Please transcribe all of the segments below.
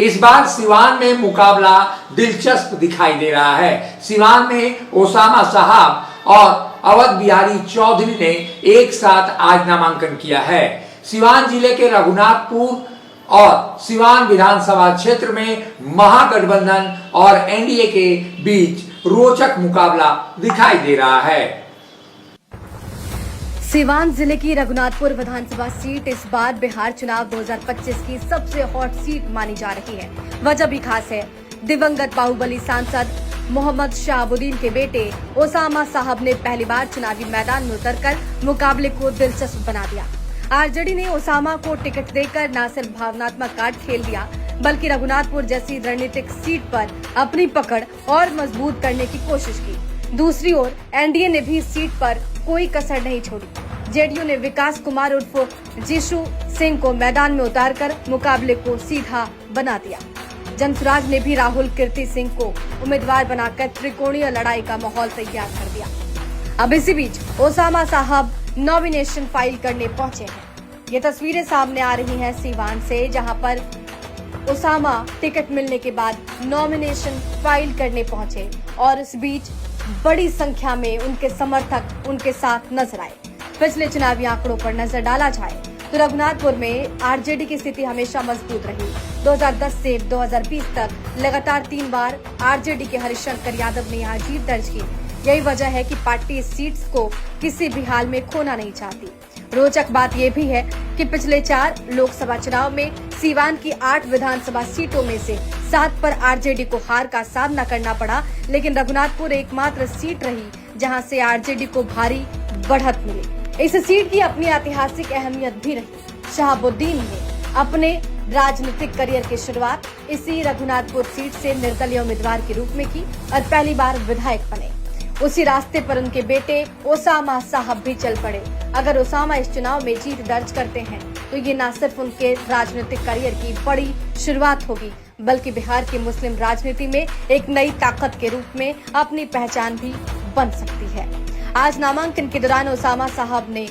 इस बार सिवान में मुकाबला दिलचस्प दिखाई दे रहा है। सिवान में ओसामा साहब और अवध बिहारी चौधरी ने एक साथ आज नामांकन किया है। सिवान जिले के रघुनाथपुर और सिवान विधानसभा क्षेत्र में महागठबंधन और एनडीए के बीच रोचक मुकाबला दिखाई दे रहा है। सिवान जिले की रघुनाथपुर विधानसभा सीट इस बार बिहार चुनाव 2025 की सबसे हॉट सीट मानी जा रही है। वजह भी खास है। दिवंगत बाहुबली सांसद मोहम्मद शहाबुद्दीन के बेटे ओसामा साहब ने पहली बार चुनावी मैदान में उतरकर मुकाबले को दिलचस्प बना दिया। आरजेडी ने ओसामा को टिकट देकर न सिर्फ भावनात्मक कार्ड खेल दिया, बल्कि रघुनाथपुर जैसी रणनीतिक सीट पर अपनी पकड़ और मजबूत करने की कोशिश की। दूसरी ओर एनडीए ने भी सीट पर कोई कसर नहीं छोड़ी। जेडीयू ने विकास कुमार उर्फ जीशु सिंह को मैदान में उतारकर मुकाबले को सीधा बना दिया। जनसुराज ने भी राहुल कीर्ति सिंह को उम्मीदवार बनाकर त्रिकोणीय लड़ाई का माहौल तैयार कर दिया। अब इसी बीच ओसामा साहब नॉमिनेशन फाइल करने पहुंचे हैं। ये तस्वीरें सामने आ रही हैं सिवान से, जहां पर ओसामा टिकट मिलने के बाद नॉमिनेशन फाइल करने पहुंचे और इस बीच बड़ी संख्या में उनके समर्थक उनके साथ नजर आए। पिछले चुनावी आंकड़ों पर नजर डाला जाए तो रघुनाथपुर में आरजेडी की स्थिति हमेशा मजबूत रही। 2010 से 2020 तक लगातार 3 बार आरजेडी के हरिशंकर यादव ने यहाँ जीत दर्ज की। यही वजह है कि पार्टी इस सीट्स को किसी भी हाल में खोना नहीं चाहती। रोचक बात यह भी है कि पिछले 4 लोकसभा चुनाव में सीवान की 8 विधानसभा सीटों में से 7 पर आरजेडी को हार का सामना करना पड़ा, लेकिन रघुनाथपुर एकमात्र सीट रही जहां से आरजेडी को भारी बढ़त मिली। इस सीट की अपनी ऐतिहासिक अहमियत भी रही। शहाबुद्दीन ने अपने राजनीतिक करियर की शुरुआत इसी रघुनाथपुर सीट से निर्दलीय उम्मीदवार के रूप में की और पहली बार विधायक बने। उसी रास्ते पर उनके बेटे ओसामा साहब भी चल पड़े। अगर ओसामा इस चुनाव में जीत दर्ज करते हैं तो ये न सिर्फ उनके राजनीतिक करियर की बड़ी शुरुआत होगी, बल्कि बिहार की मुस्लिम राजनीति में एक नई ताकत के रूप में अपनी पहचान भी बन सकती है। आज नामांकन के दौरान ओसामा साहब ने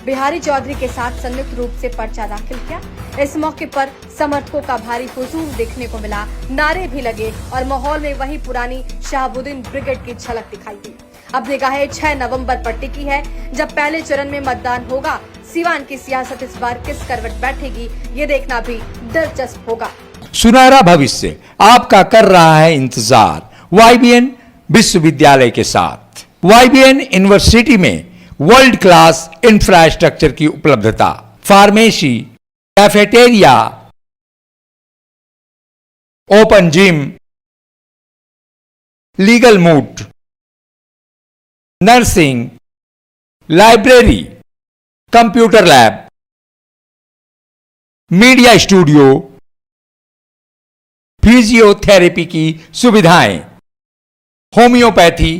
बिहारी चौधरी के साथ संयुक्त रूप से पर्चा दाखिल किया। इस मौके पर समर्थकों का भारी हुजूम देखने को मिला, नारे भी लगे और माहौल में वही पुरानी शहाबुद्दीन ब्रिगेड की झलक दिखाई दी। अब निगाहें 6 नवंबर पर टिकी है, जब पहले चरण में मतदान होगा। सिवान की सियासत इस बार किस करवट बैठेगी, ये देखना भी दिलचस्प होगा। सुनहरा भविष्य आपका कर रहा है इंतजार वाईबीएन विश्वविद्यालय के साथ। वाईबीएन यूनिवर्सिटी में वर्ल्ड क्लास इंफ्रास्ट्रक्चर की उपलब्धता, pharmacy, cafeteria, open gym, legal mood, nursing, library, computer lab, media studio, physiotherapy की सुविधाएं, होम्योपैथी,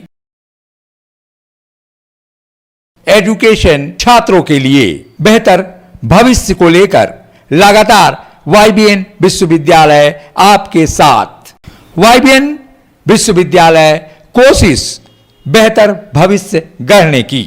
एजुकेशन छात्रों के लिए बेहतर भविष्य को लेकर लगातार वाईबीएन विश्वविद्यालय आपके साथ। वाईबीएन विश्वविद्यालय कोशिश बेहतर भविष्य गढ़ने की।